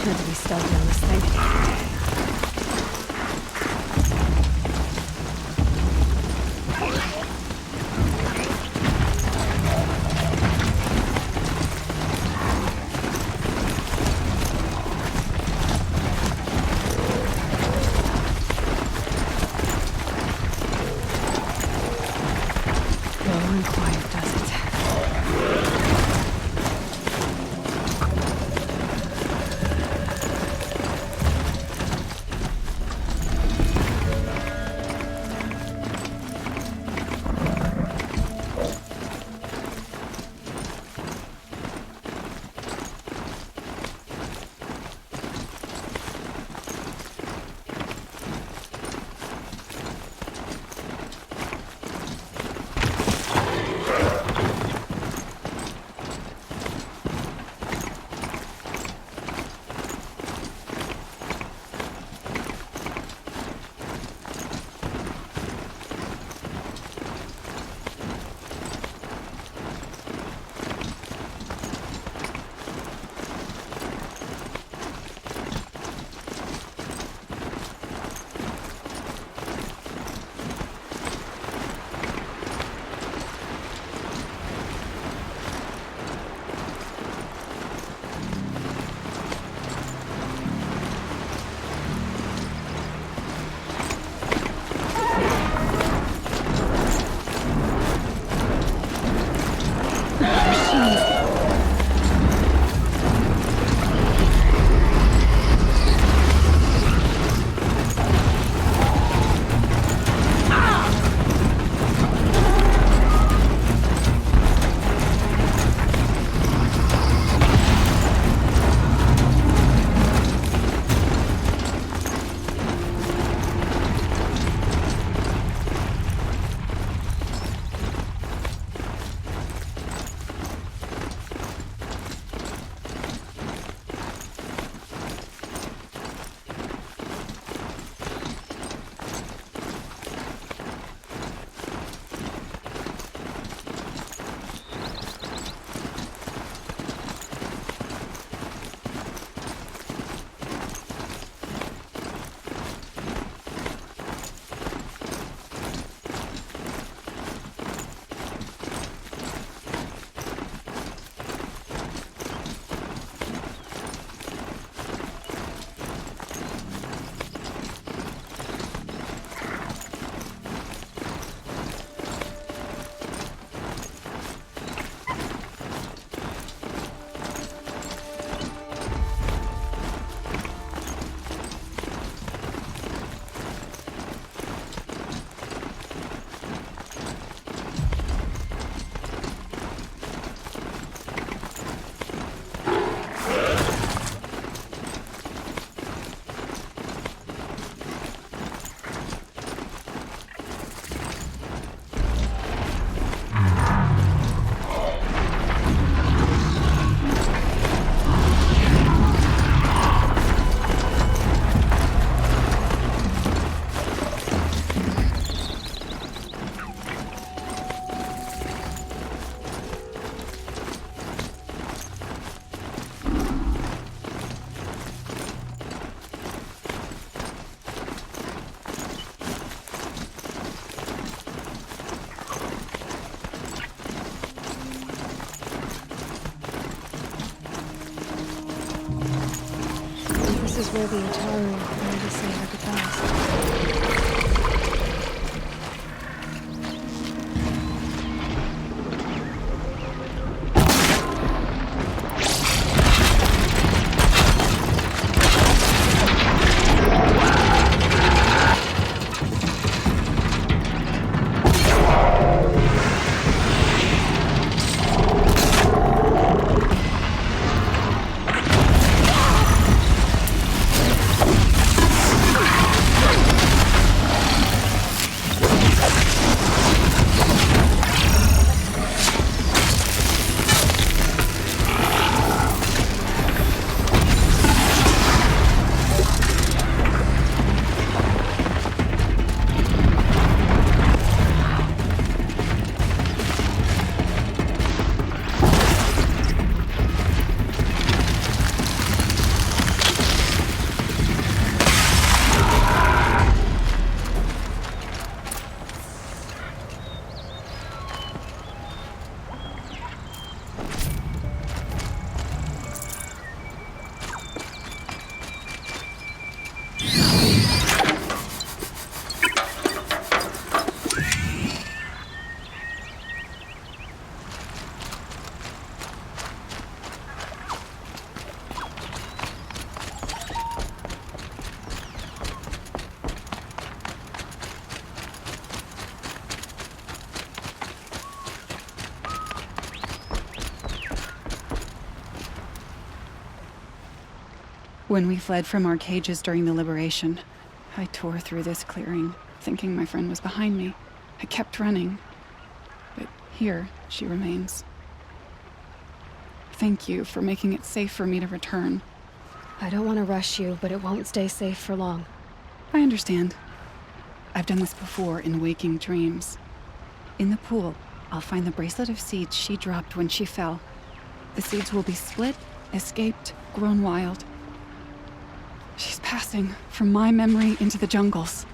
Had to be stealthy on this thing. Low and quiet does it. This is where the Ataru wanted to say our goodbyes. When we fled from our cages during the liberation, I tore through this clearing, thinking my friend was behind me. I kept running, but here she remains. Thank you for making it safe for me to return. I don't want to rush you, but it won't stay safe for long. I understand. I've done this before in waking dreams. In the pool, I'll find the bracelet of seeds she dropped when she fell. The seeds will be split, escaped, grown wild. She's passing from my memory into the jungles.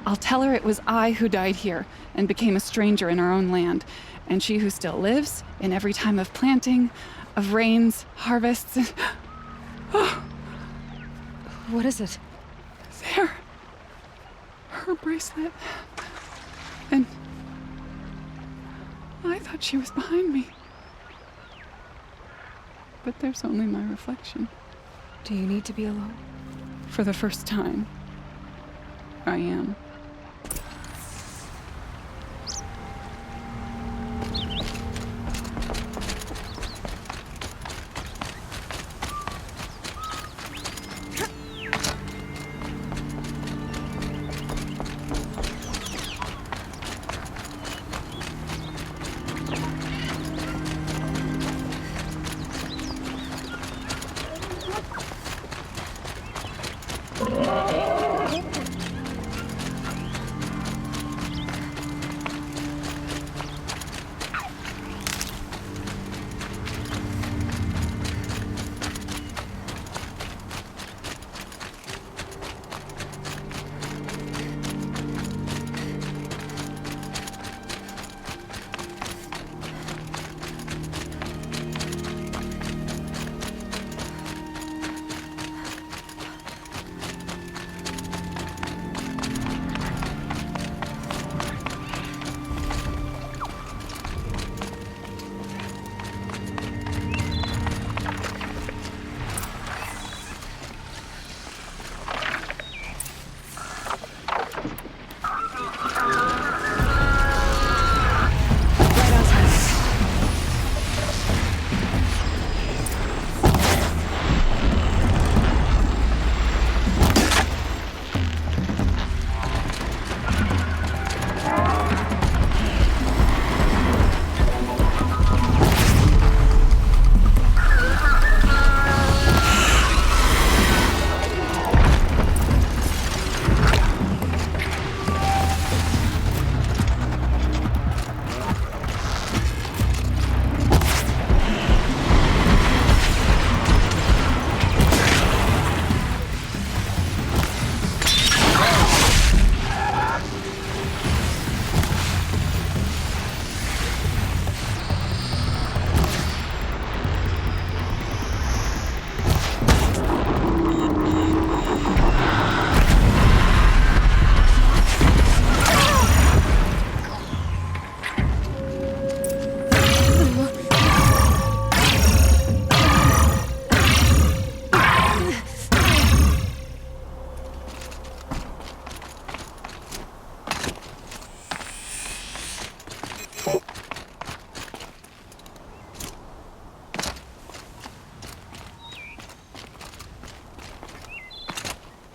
I'll tell her it was I who died here and became a stranger in our own land, and she who still lives in every time of planting, of rains, harvests, and... Oh, What is it? there. Her bracelet. And I thought she was behind me. But there's only my reflection. Do you need to be alone? For the first time, I am.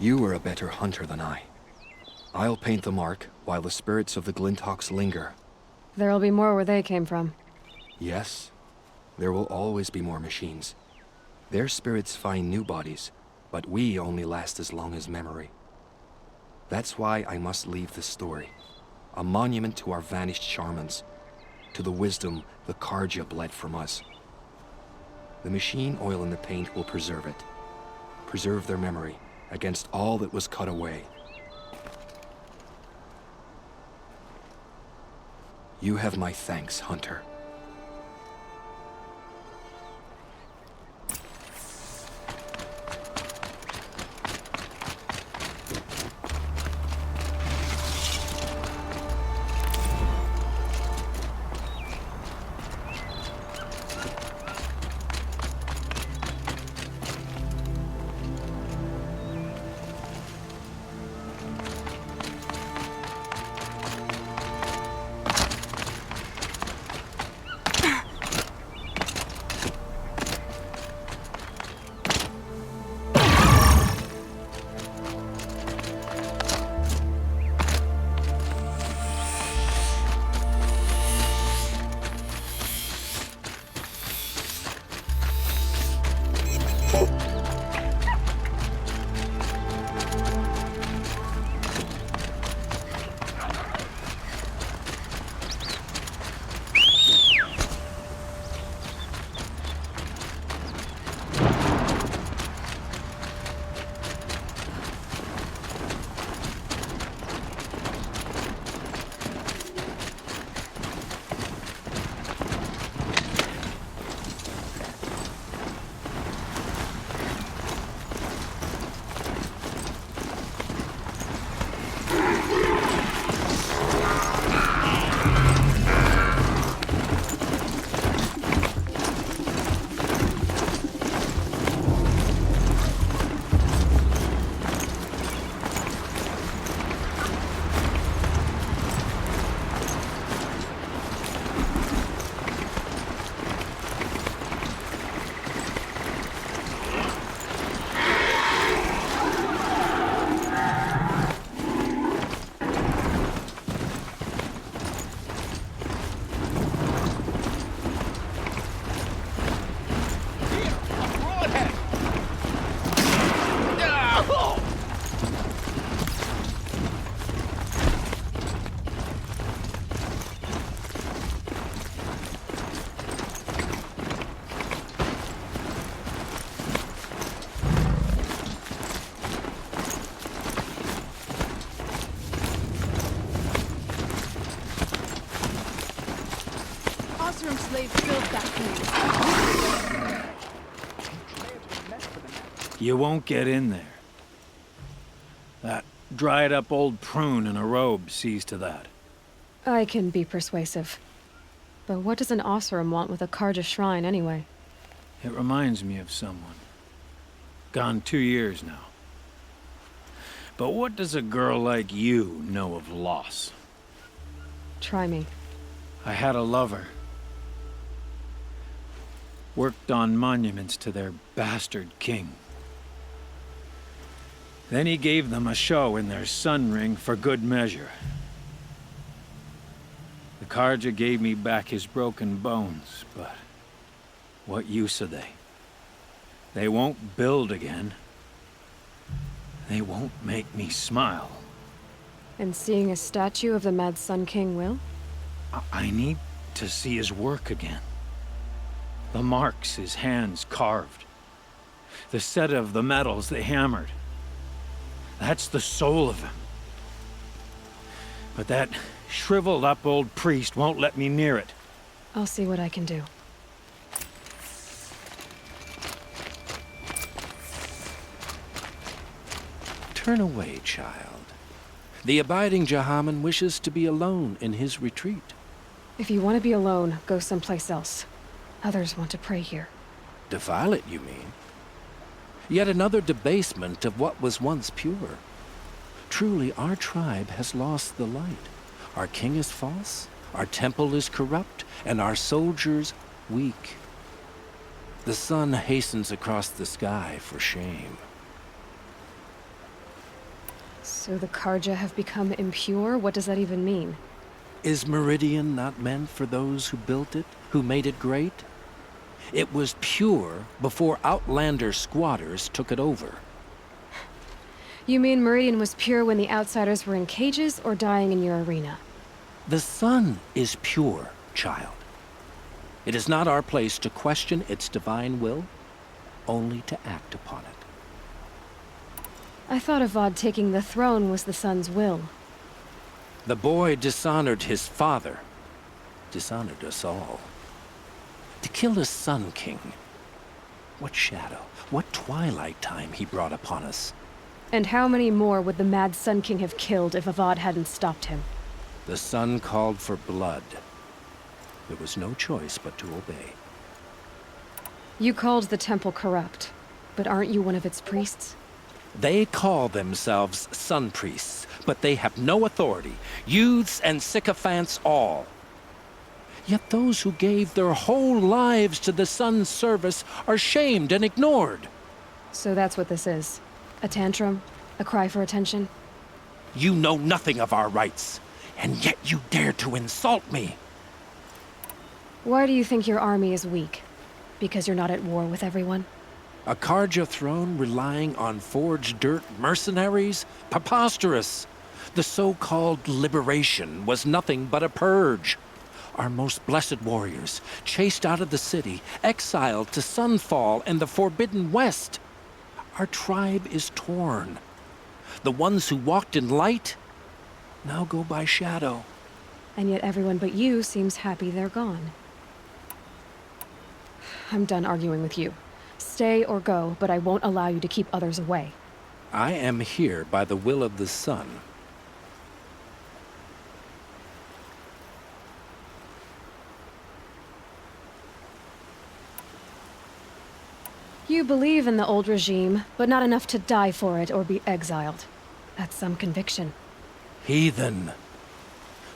You are a better hunter than I. I'll paint the mark while the spirits of the Glinthawks linger. There'll be more where they came from. Yes, there will always be more machines. Their spirits find new bodies, but we only last as long as memory. That's why I must leave this story. A monument to our vanished shamans, to the wisdom the Carja bled from us. The machine oil in the paint will preserve it. Preserve their memory against all that was cut away. You have my thanks, Hunter. You won't get in there. That dried-up old prune in a robe sees to that. I can be persuasive. But what does an Oseram want with a Carja shrine, anyway? It reminds me of someone. Gone 2 years now. But what does a girl like you know of loss? Try me. I had a lover. Worked on monuments to their bastard king. Then he gave them a show in their sun ring for good measure. The Carja gave me back his broken bones, but what use are they? They won't build again. They won't make me smile. And seeing a statue of the Mad Sun King will? I need to see his work again. The marks his hands carved. The set of the metals they hammered. That's the soul of him. But that shriveled up old priest won't let me near it. I'll see what I can do. Turn away, child. The abiding Jahaman wishes to be alone in his retreat. If you want to be alone, go someplace else. Others want to pray here. Defile it, you mean? Yet another debasement of what was once pure. Truly, our tribe has lost the light. Our king is false, our temple is corrupt, and our soldiers weak. The sun hastens across the sky for shame. So the Carja have become impure? What does that even mean? Is Meridian not meant for those who built it, who made it great? It was pure before outlander squatters took it over. You mean Meridian was pure when the outsiders were in cages or dying in your arena? The sun is pure, child. It is not our place to question its divine will, only to act upon it. I thought Avad taking the throne was the sun's will. The boy dishonored his father, dishonored us all. To kill a Sun King. What shadow, what twilight time he brought upon us. And how many more would the Mad Sun King have killed if Avad hadn't stopped him? The sun called for blood. There was no choice but to obey. You called the temple corrupt, but aren't you one of its priests? They call themselves sun priests, but they have no authority. Youths and sycophants all. Yet those who gave their whole lives to the sun's service are shamed and ignored. So that's what this is. A tantrum? A cry for attention? You know nothing of our rights, and yet you dare to insult me. Why do you think your army is weak? Because you're not at war with everyone? A Carja throne relying on forged dirt mercenaries? Preposterous! The so-called liberation was nothing but a purge. Our most blessed warriors, chased out of the city, exiled to Sunfall and the Forbidden West. Our tribe is torn. The ones who walked in light now go by shadow. And yet everyone but you seems happy they're gone. I'm done arguing with you. Stay or go, but I won't allow you to keep others away. I am here by the will of the sun. You believe in the old regime, but not enough to die for it or be exiled. That's some conviction. Heathen.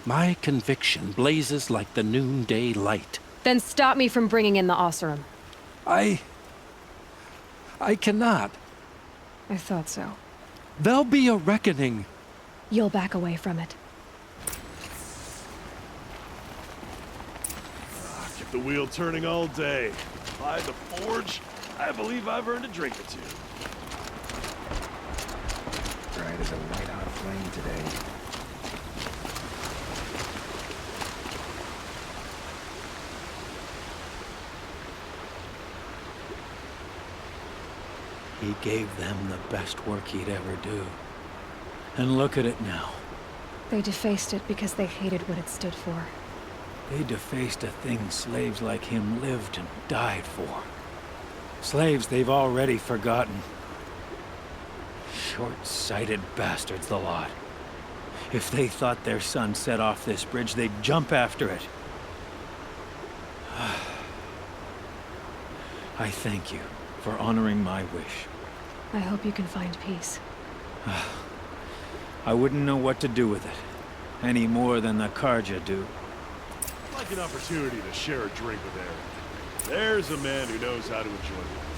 My conviction blazes like the noonday light. Then stop me from bringing in the Oseram. I cannot. I thought so. There'll be a reckoning. You'll back away from it. Keep the wheel turning all day. By the forge, I believe I've earned a drink or two. Bright as a white-hot flame today. He gave them the best work he'd ever do. And look at it now. They defaced it because they hated what it stood for. They defaced a thing slaves like him lived and died for. Slaves they've already forgotten. Short-sighted bastards, the lot. If they thought their son set off this bridge, they'd jump after it. I thank you for honoring my wish. I hope you can find peace. I wouldn't know what to do with it, any more than the Carja do. I'd like an opportunity to share a drink with Aaron. There's a man who knows how to enjoy life.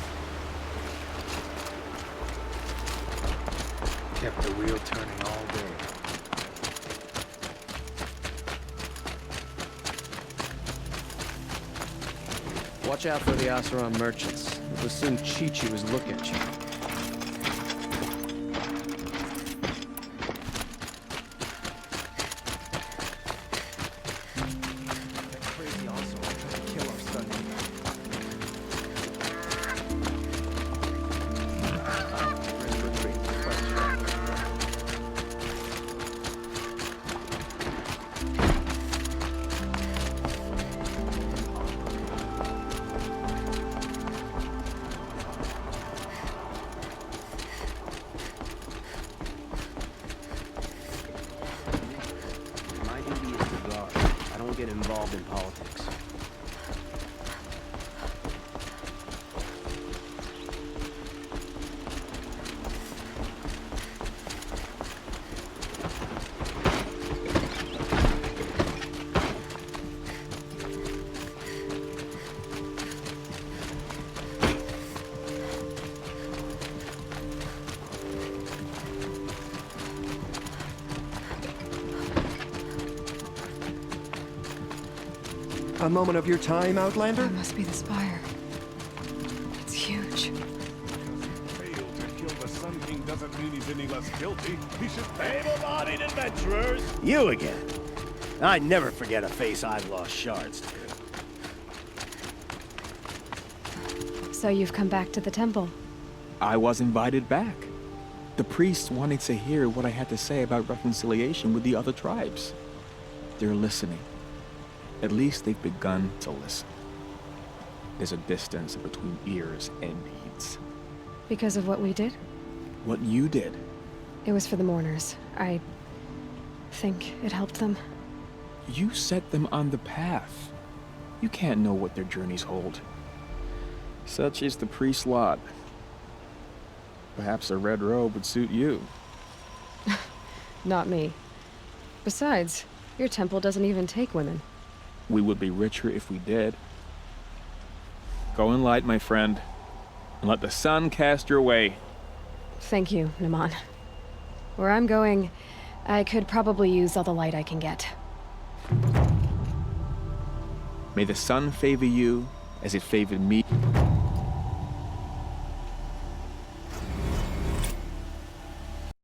Kept the wheel turning all day. Watch out for the Asaran merchants. It was soon Chi-Chi was looking at you. That crazy also tried to kill our son. My duty is to guard. I don't get involved in politics. A moment of your time, Outlander? That must be the spire. It's huge. Failed to kill the Sun King doesn't mean he's any less guilty. He should pay able-bodied adventurers. You again? I'd never forget a face I've lost shards to. So you've come back to the temple. I was invited back. The priests wanted to hear what I had to say about reconciliation with the other tribes. They're listening. At least they've begun to listen. There's a distance between ears and deeds. Because of what we did? What you did. It was for the mourners. I think it helped them. You set them on the path. You can't know what their journeys hold. Such is the priest's lot. Perhaps a red robe would suit you. Not me. Besides, your temple doesn't even take women. We would be richer if we did. Go in light, my friend, and let the sun cast your way. Thank you, Naman. Where I'm going, I could probably use all the light I can get. May the sun favor you as it favored me.